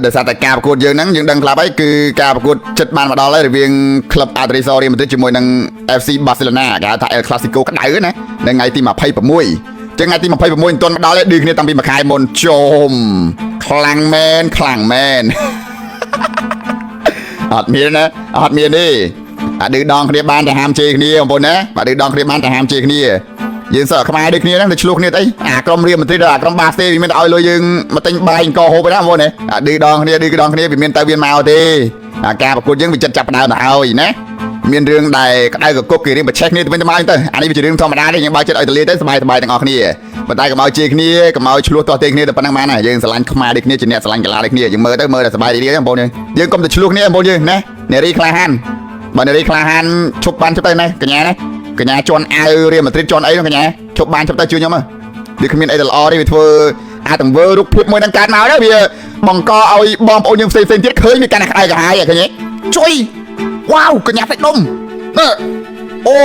ដោយសារតែការប្រកួតយើងហ្នឹងយើងដឹងខ្លះហើយគឺការប្រកួតចិត្តបានមកដល់ហើយរវាងក្លឹប Atletico Real Madrid ជាមួយនឹង FC Barcelona គេហៅថា El Clasico ក្តៅណានៅថ្ងៃទី26ចឹងថ្ងៃទី26មិនទាន់មកដល់ទេឌឺគ្នាតាំងពីមួយខែមុនជុំខ្លាំងមែនអត់មានទេអាឌឺដងគ្នាបានតែហាមជេរគ្នាបងប្អូនណាបាទឌឺដងគ្នាបានតែហាមជេរគ្នាយើងសើខ្មែរដូចគ្នាហ្នឹងទៅឆ្លោះគ្នាអីអាក្រុមរៀលម៉ាឌ្រីតដល់អាក្រុមបាសេវាមានឲ្យលុយយើងមកទិញបាយអង្គហូបឯណាបងប្អូនណាអាឌឺដងគ្នាវាមានទៅវាមកទេអាការប្រកួតយើងវាចិត្តចាប់ដើមទៅហើយណាមានរឿងដែលក្តៅកគុកគេរៀងបច្ឆេះគ្នាទៅវិញទៅមកទៅអានេះវាជារឿងធម្មតាទេយើងបើចិត្តឲ្យទលាទៅសบายទាំងអស់គ្នាប៉ុន្តែកុំឲ្យជេរគ្នាកុំឲ្យឆ្លោះតោះទេគ្នាទៅប៉ុណ្ណឹងបានណាយើងស្រឡាញ់ខ្មែរដូចគ្នាជាអ្នកស្រឡាញ់កីឡាដូចគ្នាយើងមើលតែសบายរីករាយបងប្អូនយើងកុំទៅឆ្លោះគ្នាបងប្អូនយើងណានារីក្លាហានបើនារីក្លាហានឈប់បានជប់ទៅណាកញ្ញាណាកញ្ញាជន់អាវរៀលម៉ាឌ្រីតជន់អីនោះកញ្ញាឈប់បានជប់ទៅជួយខ្ញុំវាគ្មានអីទៅល្អទេវាធ្វើអាចទាំងវើរូបភាពមួយនឹងកើតមកដែរវាបង្កឲ្យបងប្អូនយើងផ្សេងទៀតឃើញវាកាន់តែក្តៅក្រហាយឃើញទេជួយវ៉ាវកញ្ញាសាច់ដុំអូ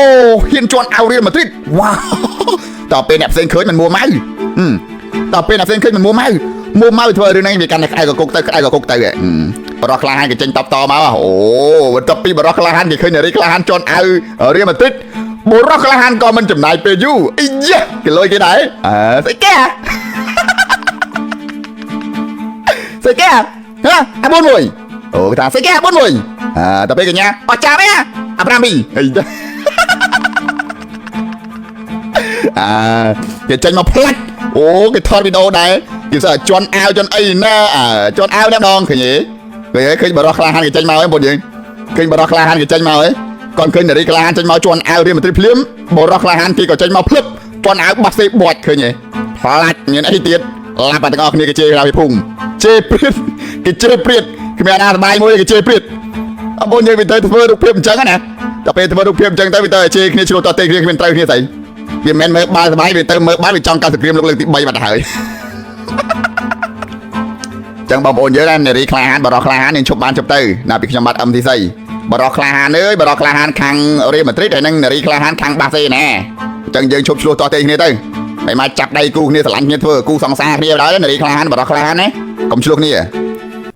ហ៊ានជន់អាវរៀលម៉ាឌ្រីតវ៉ាវតើពេលអ្នកផ្សេងឃើញមិនមួម៉ៅធ្វើរឿងនេះវាកាន់តែក្តៅកគុកទៅបរោះក្លាហានគេចេញតបតមកអូបន្ទាប់ពីបរោះក្លាហានគេឃើញនារីក្លាហានជន់អាវរៀលម៉ាឌ្រីតបរោះក្លាហានក៏មិនចំណាយពេលយូរអីយ៉ាគេលុយគេដែរស្អីគេហ៎អា41អូគេថាស្អីគេ41តពេលកញ្ញាអត់ចាំទេអា5មីអីគេចេញមកផ្លាច់អូគេថតវីដេអូដែរគេសើជន់អាវជន់អីណាជន់អាវតែម្ដងឃើញទេឃើញបរោះក្លាហានគេចេញមកហ្នឹងបងយើងឃើញបរោះក្លាហានគេចេញមកហ្នឹងគាត់ឃើញនារីក្លាហានចេញមកជន់អាវរៀលម៉ាឌ្រីតភ្លាមបរោះក្លាហានគេក៏ចេញមកភ្លឹបជន់អាវបាសេបាច់ឃើញទេផ្លាច់មានអីទៀតឡាប់ទាំងអស់គ្នាគេជេរដល់ពីភូមិជេរព្រាតគ្មានអាណាសបាយមួយគេជេរព្រាតអបងយើងវាទៅធ្វើរូបភាពអញ្ចឹងណាតែពេលធ្វើរូបភាពអញ្ចឹងទៅវាទៅជេរគ្នាឆ្លុះតទេគ្នាគ្មានត្រូវគ្នាស្អីវាមិនមែនមើលបាល់សបាយវាទៅមើលបាល់វាចង់កាសង្គ្រាមលោកលើកទី3បាត់ទៅហើយចឹងបងប្អូនយើងណានារីក្លាហានបរោះក្លាហាននឹងឈប់បានឈប់ទៅណាពីខ្ញុំបាត់អឹមទីស័យបរោះក្លាហានអើយបរោះក្លាហានខាងរៀលម៉ាឌ្រីតហើយនឹងនារីក្លាហានខាងបាសេណាអញ្ចឹងយើងឈប់ឆ្លោះតទេគ្នាទៅហើយមកចាប់ដៃគូគ្នាស្រឡាញ់គ្នាធ្វើគូសង្សារគ្នាដល់នារីក្លាហានបរោះក្លាហានណាកុំឆ្លោះគ្នា